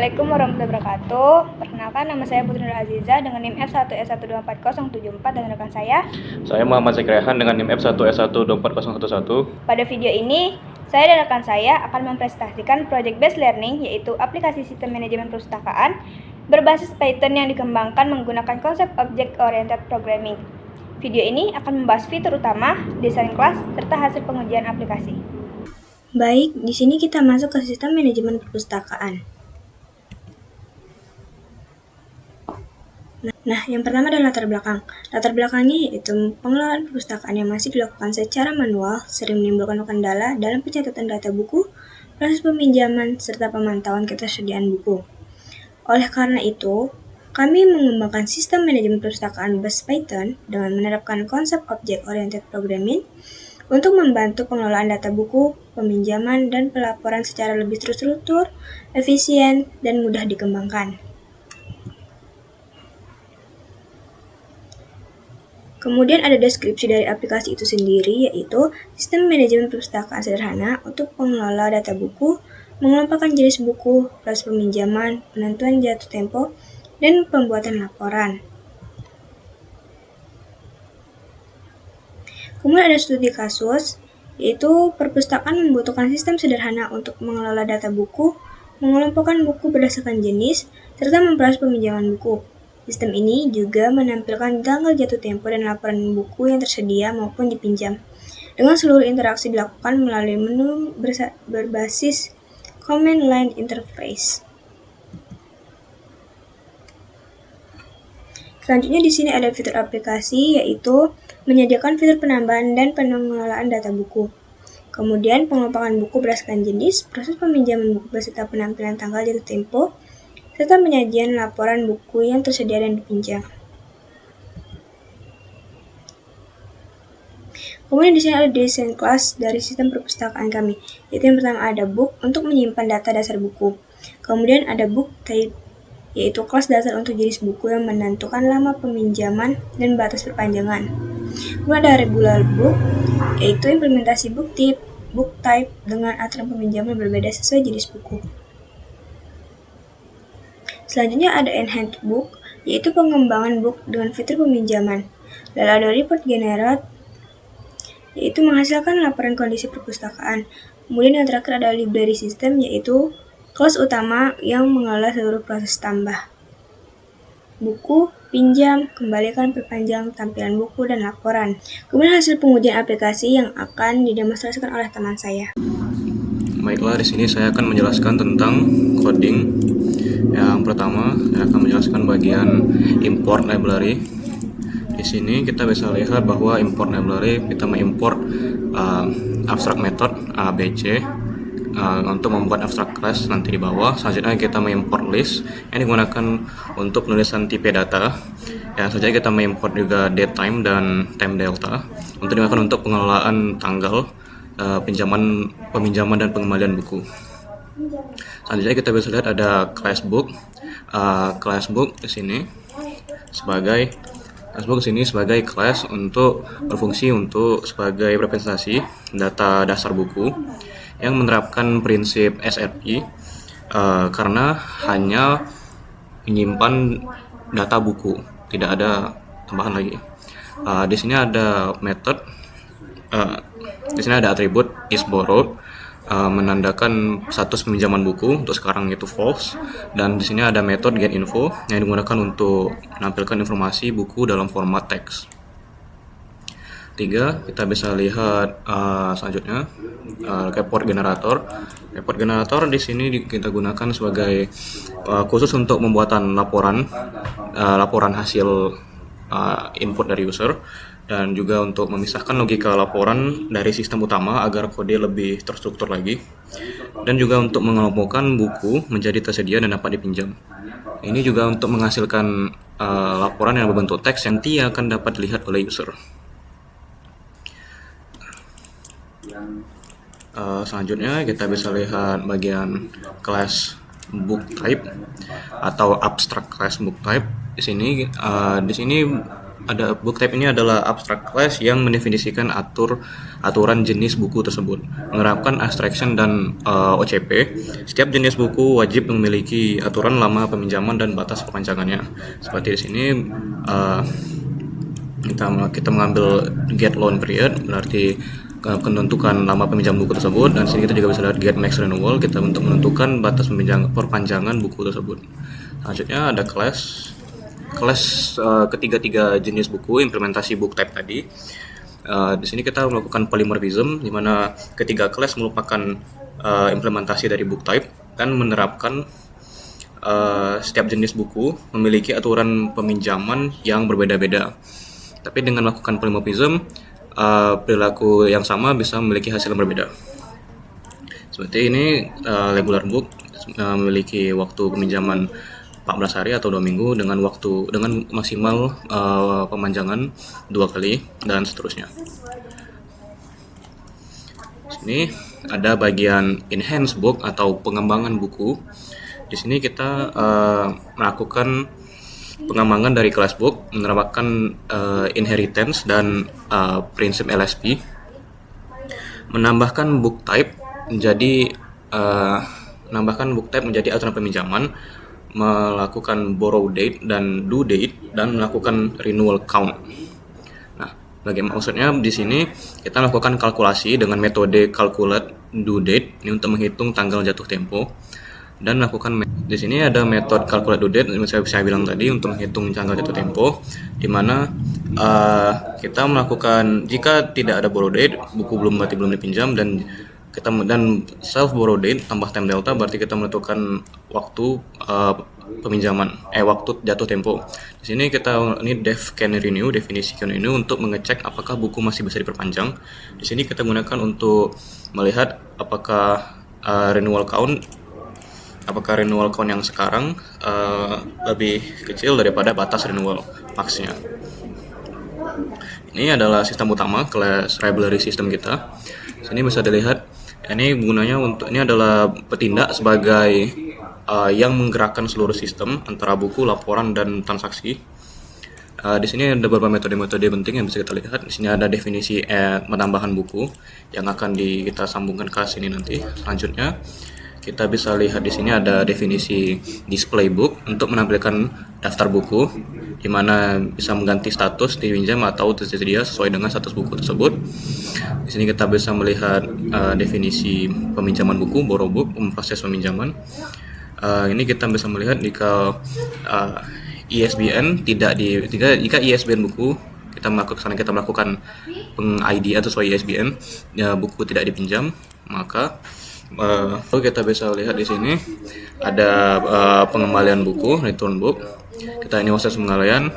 Assalamualaikum warahmatullahi wabarakatuh. Perkenalkan, nama saya Putri Nur Aziza dengan NIM F1S1240074 dan rekan saya. Saya Muhammad Zekriahan dengan NIM F1S1240011. Pada video ini, saya dan rekan saya akan mempresentasikan Project Based Learning, yaitu aplikasi sistem manajemen perpustakaan berbasis Python yang dikembangkan menggunakan konsep Object Oriented Programming. Video ini akan membahas fitur utama, desain kelas, serta hasil pengujian aplikasi. Baik, di sini kita masuk ke sistem manajemen perpustakaan. Nah, yang pertama adalah latar belakang. Latar belakangnya yaitu pengelolaan perpustakaan yang masih dilakukan secara manual, sering menimbulkan kendala dalam pencatatan data buku, proses peminjaman, serta pemantauan ketersediaan buku. Oleh karena itu, kami mengembangkan sistem manajemen perpustakaan berbasis Python dengan menerapkan konsep Object Oriented Programming untuk membantu pengelolaan data buku, peminjaman, dan pelaporan secara lebih terstruktur, efisien, dan mudah dikembangkan. Kemudian ada deskripsi dari aplikasi itu sendiri, yaitu sistem manajemen perpustakaan sederhana untuk pengelola data buku, mengelompokkan jenis buku, proses peminjaman, penentuan jatuh tempo, dan pembuatan laporan. Kemudian ada studi kasus, yaitu perpustakaan membutuhkan sistem sederhana untuk mengelola data buku, mengelompokkan buku berdasarkan jenis, serta memproses peminjaman buku. Sistem ini juga menampilkan tanggal jatuh tempo dan laporan buku yang tersedia maupun dipinjam. Dengan seluruh interaksi dilakukan melalui menu berbasis Command Line Interface. Selanjutnya di sini ada fitur aplikasi, yaitu menyediakan fitur penambahan dan pengelolaan data buku. Kemudian pengelompokan buku berdasarkan jenis, proses peminjaman buku beserta penampilan tanggal jatuh tempo, serta penyajian laporan buku yang tersedia dan dipinjam. Kemudian di sini ada desain kelas dari sistem perpustakaan kami, yaitu yang pertama ada book untuk menyimpan data dasar buku. Kemudian ada book type, yaitu kelas dasar untuk jenis buku yang menentukan lama peminjaman dan batas perpanjangan. Kemudian ada regular book, yaitu implementasi book type dengan aturan peminjaman berbeda sesuai jenis buku. Selanjutnya ada enhanced book, yaitu pengembangan book dengan fitur peminjaman. Lalu ada report generate, yaitu menghasilkan laporan kondisi perpustakaan. Kemudian yang terakhir ada library system, yaitu kelas utama yang mengelola seluruh proses tambah buku, pinjam, kembalikan, perpanjang, tampilan buku, dan laporan. Kemudian hasil pengujian aplikasi yang akan didemonstrasikan oleh teman saya. Baiklah, di sini saya akan menjelaskan tentang coding. Yang pertama, saya akan menjelaskan bagian import library. Di sini kita bisa lihat bahwa import library kita mengimport abstract method ABC untuk membuat abstract class nanti di bawah. Selanjutnya kita mengimport list yang digunakan untuk penulisan tipe data. Ya, saja kita mengimport juga date time dan time delta untuk digunakan untuk pengelolaan tanggal peminjaman dan pengembalian buku. Selanjutnya kita bisa lihat ada class book di sini sebagai class untuk berfungsi sebagai representasi data dasar buku yang menerapkan prinsip SRI karena hanya menyimpan data buku, tidak ada tambahan lagi. Di sini ada method, di sini ada atribut isBorrowed, menandakan status peminjaman buku, untuk sekarang itu false, dan di sini ada metode getInfo yang digunakan untuk menampilkan informasi buku dalam format teks. 3, kita bisa lihat selanjutnya report generator. Report generator di sini kita gunakan sebagai khusus untuk pembuatan laporan hasil input dari user, dan juga untuk memisahkan logika laporan dari sistem utama agar kode lebih terstruktur lagi, dan juga untuk mengelompokkan buku menjadi tersedia dan dapat dipinjam. Ini juga untuk menghasilkan laporan yang berbentuk teks yang nanti akan dapat dilihat oleh user. Selanjutnya kita bisa lihat bagian class book type atau abstract class book type. Di sini book type ini adalah abstract class yang mendefinisikan aturan jenis buku tersebut, menerapkan abstraction dan OCP. Setiap jenis buku wajib memiliki aturan lama peminjaman dan batas perpanjangannya. Seperti di sini kita mengambil get loan period, berarti menentukan lama peminjam buku tersebut, dan sini kita juga bisa lihat get max renewal, kita untuk menentukan batas perpanjangan buku tersebut. Selanjutnya ada class ketiga jenis buku implementasi book type tadi. Di sini kita melakukan polymorphism, di mana ketiga class merupakan implementasi dari book type dan menerapkan setiap jenis buku memiliki aturan peminjaman yang berbeda-beda. Tapi dengan melakukan polymorphism, perilaku yang sama bisa memiliki hasil yang berbeda. Seperti ini, regular book memiliki waktu peminjaman 14 hari atau 2 minggu dengan maksimal pemanjangan 2 kali dan seterusnya. Sini ada bagian enhance book atau pengembangan buku. Di sini kita melakukan pengembangan dari kelas book, menerapkan inheritance dan prinsip LSP, menambahkan book type menjadi aturan peminjaman, melakukan borrow date dan due date, dan melakukan renewal count. Nah, bagaimana maksudnya di sini kita melakukan kalkulasi dengan metode calculate due date ini untuk menghitung tanggal jatuh tempo, dan melakukan di sini ada metode calculate due date yang saya bilang tadi untuk menghitung tanggal jatuh tempo, di mana kita melakukan jika tidak ada borrow date, buku belum dipinjam, dan self borrow date tambah time delta, berarti kita menentukan waktu waktu jatuh tempo. Di sini ini definisi can renew untuk mengecek apakah buku masih bisa diperpanjang. Di sini kita gunakan untuk melihat apakah renewal count yang sekarang lebih kecil daripada batas renewal max-nya. Ini adalah sistem utama kelas library system kita. Sini bisa dilihat, ini adalah petindak sebagai yang menggerakkan seluruh sistem antara buku, laporan, dan transaksi. Di sini ada beberapa metode-metode penting yang bisa kita lihat. Di sini ada definisi penambahan buku yang akan kita sambungkan ke sini nanti. Selanjutnya kita bisa lihat di sini ada definisi display book untuk menampilkan daftar buku, di mana bisa mengganti status dipinjam atau tersedia sesuai dengan status buku tersebut. Di sini kita bisa melihat definisi peminjaman buku, borrow book, proses peminjaman. Ini kita bisa melihat jika ISBN jika ISBN buku kita melakukan peng-ID atau sesuai ISBN, buku tidak dipinjam, maka kita bisa lihat di sini ada pengembalian buku, return book. Ini proses pengembalian.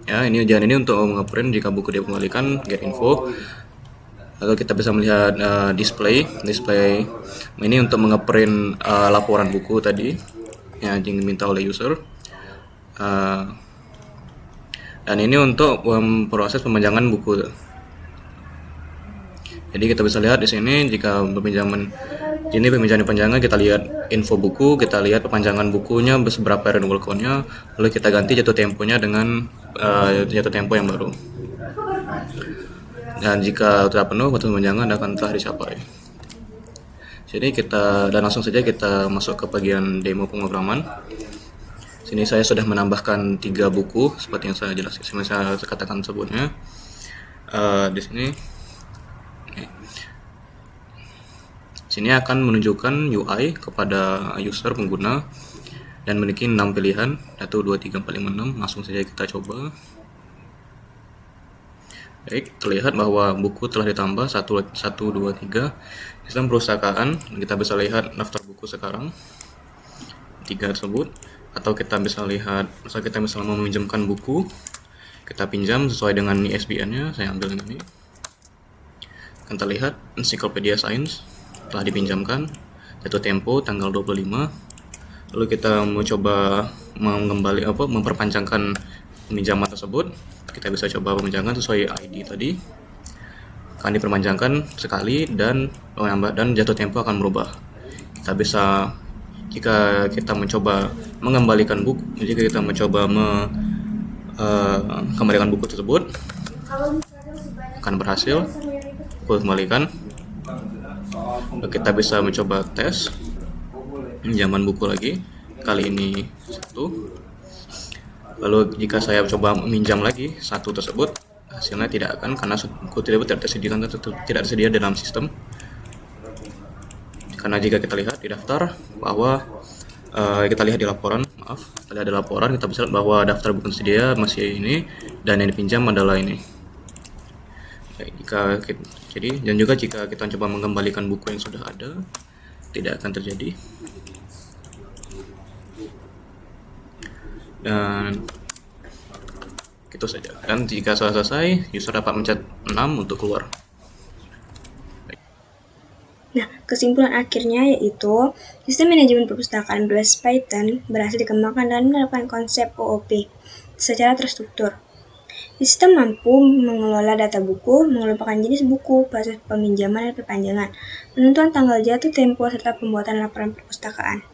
Ini untuk mengeprint jika buku dikembalikan, get info. Lalu kita bisa melihat display ini untuk mengeprint laporan buku tadi yang diminta oleh user. Dan ini untuk proses pemanjangan buku. Jadi kita bisa lihat di sini jika peminjaman kita lihat info buku, kita lihat perpanjangan bukunya berapa renewal count-nya, lalu kita ganti jatuh temponya dengan jatuh tempo yang baru. Dan jika telah penuh, batas pemanjangan akan telah dicapai. Jadi langsung saja kita masuk ke bagian demo pemrograman. Sini saya sudah menambahkan 3 buku seperti yang saya katakan sebelumnya. Di sini akan menunjukkan UI kepada user pengguna dan memiliki 6 pilihan, 1, 2, 3, 4, 5, 6. Langsung saja kita coba. Baik, terlihat bahwa buku telah ditambah 1, 2, 3. Sistem perpustakaan, kita bisa lihat daftar buku sekarang 3 tersebut. Atau kita bisa lihat, misal kita mau meminjamkan buku, kita pinjam sesuai dengan ISBN-nya. Saya ambil ini. Kita lihat Encyclopedia Science telah dipinjamkan, jatuh tempo tanggal 25. Lalu kita mau coba memperpanjangkan peminjaman tersebut. Kita bisa coba peminjaman sesuai ID tadi, akan diperpanjangkan sekali dan jatuh tempo akan berubah. Kita bisa jika kita mencoba mengembalikan buku, jika kita mencoba kembalikan buku tersebut, akan berhasil. Buku kembalikan. Kita bisa mencoba tes pinjaman buku lagi. Kali ini 1. Lalu jika saya coba meminjam lagi 1 tersebut, hasilnya tidak akan, karena buku tidak tersedia dalam sistem. Karena jika kita lihat di daftar bahwa kita lihat di laporan, kita bisa lihat bahwa daftar buku tersedia masih ini, dan yang dipinjam adalah ini. Dan juga jika kita coba mengembalikan buku yang sudah ada, tidak akan terjadi. Dan itu saja. Dan jika sudah selesai, user dapat mencet 6 untuk keluar. Nah, kesimpulan akhirnya yaitu sistem manajemen perpustakaan berbasis Python berhasil dikembangkan dan menerapkan konsep OOP secara terstruktur. Sistem mampu mengelola data buku, mengelompokkan jenis buku, proses peminjaman dan perpanjangan, penentuan tanggal jatuh tempo, serta pembuatan laporan perpustakaan.